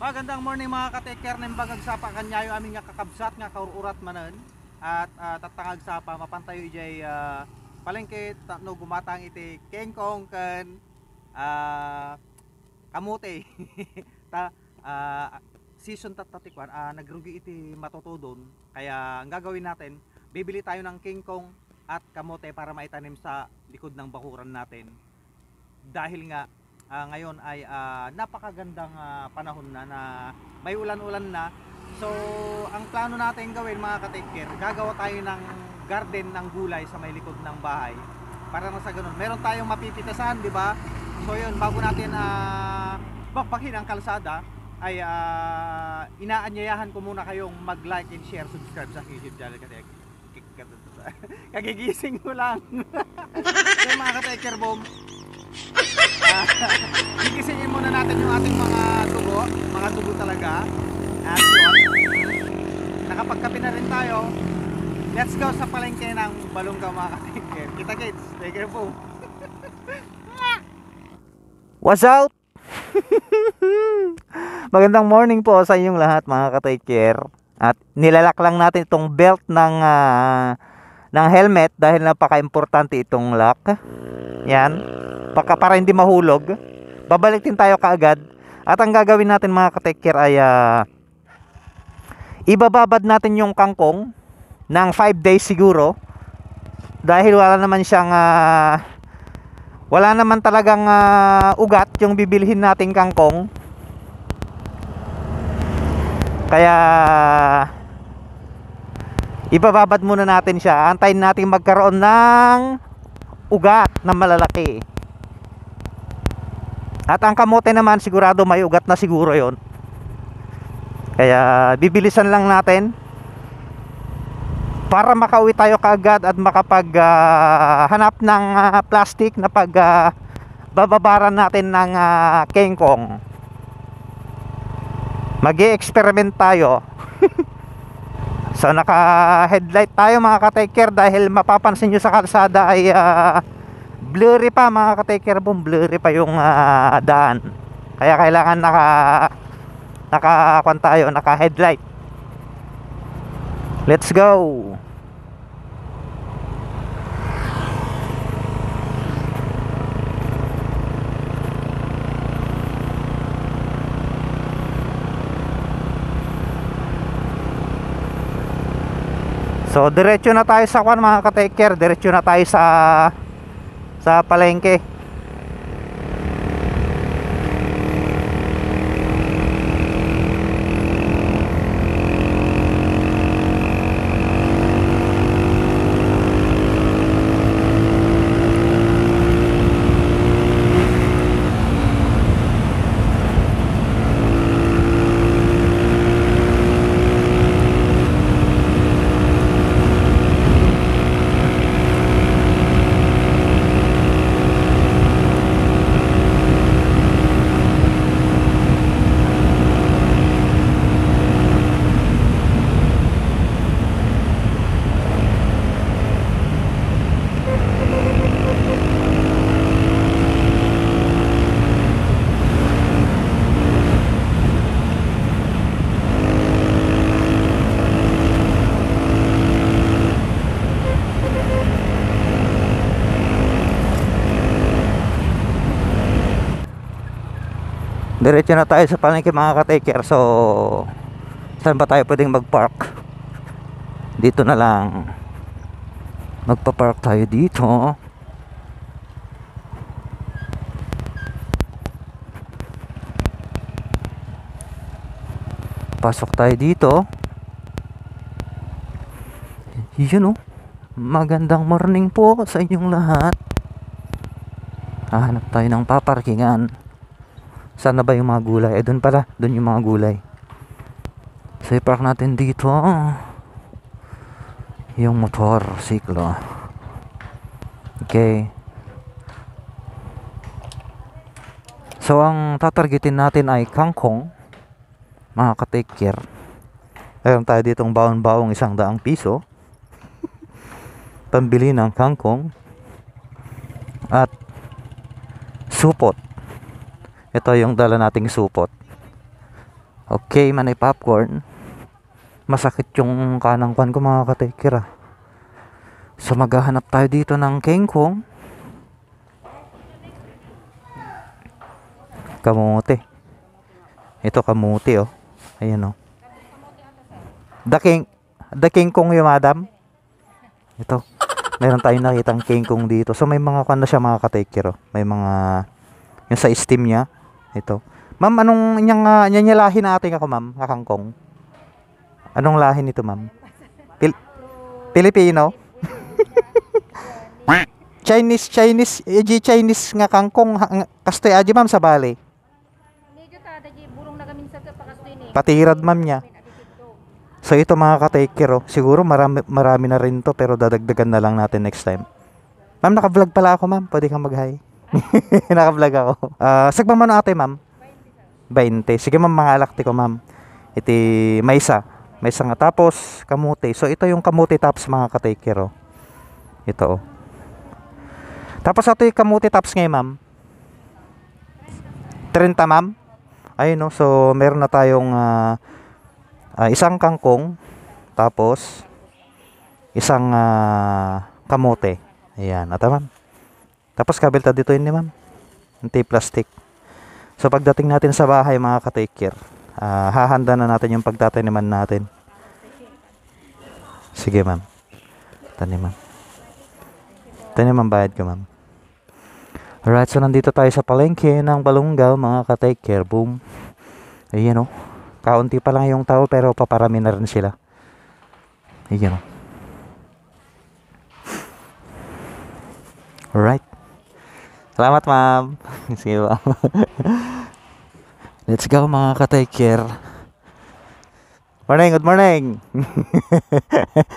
Magandang morning mga ka-taker ng bagag sapa kanyayo amin nga kakabsat nga kaururat manen at tatangag sapa mapantayo ijay palengke no gumatang iti kengkong ken kamote ta season tatikwan nagrugi iti matutudon kaya ang gagawin natin bibili tayo ng kengkong at kamote para maitanim sa likod ng bakuran natin dahil nga ngayon ay napakagandang panahon na may ulan-ulan na. So ang plano natin gawin mga ka-taker, gagawa tayo ng garden ng gulay sa may likod ng bahay para na sa ganun meron tayong mapipitasan, di ba? So yun, bago natin bakbakin ang kalsada ay inaanyayahan ko muna kayong mag-like and share, subscribe sa YouTube channel kasi kagigising ko lang. So mga ka-taker boom, gigisingin muna natin yung ating mga dugo talaga. At yun, nakapagkape na rin tayo. Let's go sa palengke ng Balongaw mga ka-taker. Kita kids, take care po. What's out? Magandang morning po sa inyong lahat mga ka-taker. At nilalak lang natin itong belt ng helmet dahil napaka-importante itong lock. Yan. Para hindi mahulog. Babalik din tayo kaagad. At ang gagawin natin mga ka-taker ay ibababad natin yung kangkong ng 5 days siguro. Dahil wala naman talagang ugat yung bibilhin nating kangkong. Kaya ibababad muna natin siya. Antayin natin magkaroon ng ugat na malalaki. At ang kamote naman sigurado may ugat na siguro yon. Kaya bibilisan lang natin para makauwi tayo kaagad at makapaghanap ng plastic na bababaran natin ng kengkong. Mag-e-experiment tayo. So naka headlight tayo mga ka-taker dahil mapapansin nyo sa kalsada ay blurry pa mga ka-taker boom, blurry pa yung daan. Kaya kailangan naka headlight. Let's go. So diretso na tayo sa mga ka-taker, diretso na tayo sa palengke. Diretso na tayo sa palengke mga ka-taker. So saan ba tayo pwedeng mag-park? Dito na lang. Magpa-park tayo dito. Pasok tayo dito. Yun, magandang morning po sa inyong lahat. Hahanap tayo ng paparkingan. Saan na ba yung mga gulay? Doon pala, doon yung mga gulay. So i-park natin dito yung motor, siklo. Okay. So ang tatargetin natin ay kangkong, mga ka-taker. Meron tayo ditong baon-baong 100 piso pambili ng kangkong at supot. Ito yung dala nating supot. Okay, manay popcorn. Masakit yung kanang kwan ko mga katekir ah. So maghahanap tayo dito ng kengkong. Kamote. Ito kamote oh. Ayan oh. The kengkong yung madam. Ito. Meron tayong nakitang kengkong dito. So may mga kwan na siya mga katekir oh. May mga yung sa steam niya. Ito. Ma'am, anong nyanyalahin natin ako ma'am? Kakangkong. Anong lahi nito ma'am? Pilipino? Chinese nga kangkong kastoy aji ma'am sa bali. Medyo ta daji burong nagaminsan ka pakastoy ni. Patirad ma'am niya. So ito mga ka-take-care, siguro marami na rin to pero dadagdagan na lang natin next time. Ma'am, naka-vlog pala ako ma'am. Pwede kang mag-hi. Naka-vlog ako. Sagba mo na ate ma'am. 20. Sige ma'am, mga alakti ko ma'am. Iti maysa. Maysa nga tapos kamote. So ito yung kamote tops mga ka-take-care. Ito oh. Tapos ito yung kamote tops ngayon ma'am. 30 ma'am. Ayun no. So meron na tayong isang kangkong. Tapos isang kamote. Ayan. Ata ma'am. Tapos kabelta dito yun ni ma'am. Hindi plastic. So pagdating natin sa bahay mga ka-take care, hahanda na natin yung pagtataniman natin. Sige ma'am. Tanim ma'am. Tanim ma'am, bayad ko ma'am. Alright, so nandito tayo sa palengke ng Balungaw mga ka-take care. Boom. Ayan o. Kaunti pa lang yung tao pero paparami na rin sila. Ayan o. Alright. Salamat ma'am. Sige ma'am. Let's go mga ka-take care. Morning, good morning.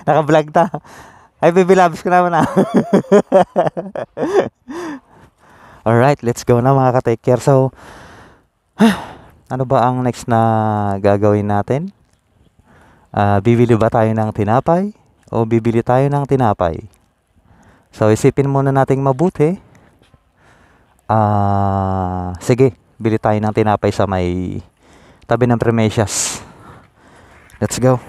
Naka-vlog ta. Ay, baby loves ko naman ah. Alright, let's go na mga ka-take care. So, ano ba ang next na gagawin natin? Bibili ba tayo ng tinapay? O bibili tayo ng tinapay? So, isipin muna nating mabuti. Sige, bili tayo ng tinapay sa may tabi ng Premesias. Let's go.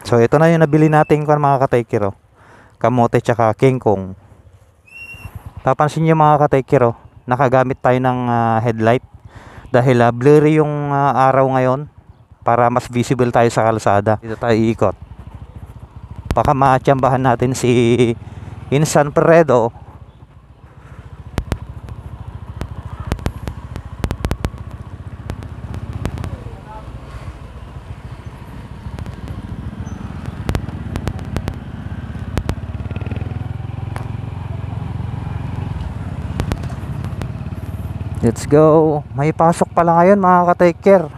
So, ito na yung nabili natin kung mga ka-take care. Kamote tsaka kengkong. Papansin nyo mga ka-take care, nakagamit tayo ng headlight dahil blurry yung araw ngayon para mas visible tayo sa kalsada. Dito tayo iikot. Baka matsambahan natin si Insan Peredo. Let's go. May pasok pala ngayon mga ka-take care.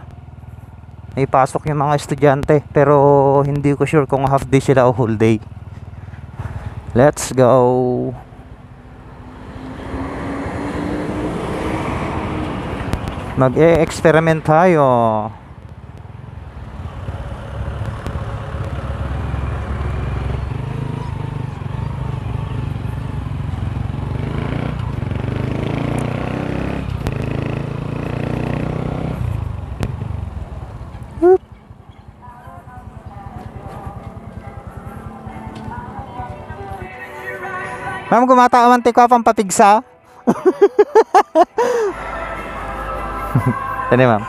May pasok yung mga estudyante pero hindi ko sure kung half day sila o whole day. Let's go. Mag-e-experiment tayo. Ma'am, gumataaman ko pang papigsa. Tani ma'am.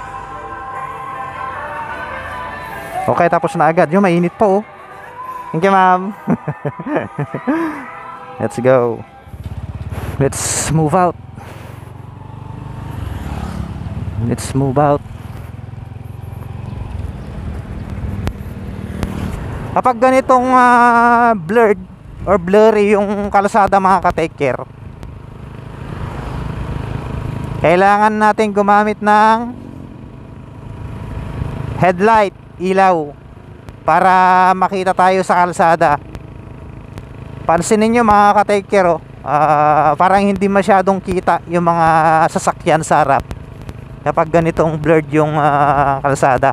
Okay, tapos na agad. Yung mainit pa oh. Thank you ma'am. Let's go. Let's move out. Let's move out. Kapag ganitong blurred or blurry yung kalsada mga ka-take care, kailangan natin gumamit ng headlight, ilaw, para makita tayo sa kalsada. Pansinin nyo mga ka-take care, parang hindi masyadong kita yung mga sasakyan sa harap kapag ganitong blurred yung kalsada.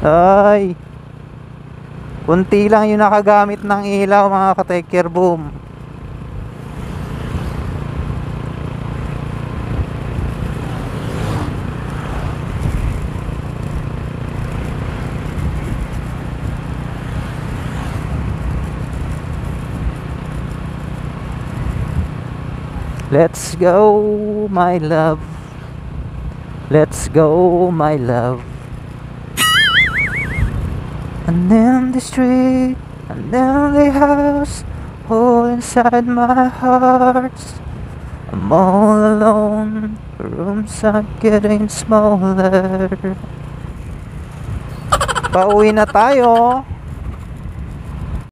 Ay, Kunti lang yung nakagamit ng ilaw mga ka-Take Care Boom. Let's go, my love. Let's go, my love. And in the street, and in the house, all inside my heart. I'm all alone, the rooms are getting smaller. Pauwi na tayo.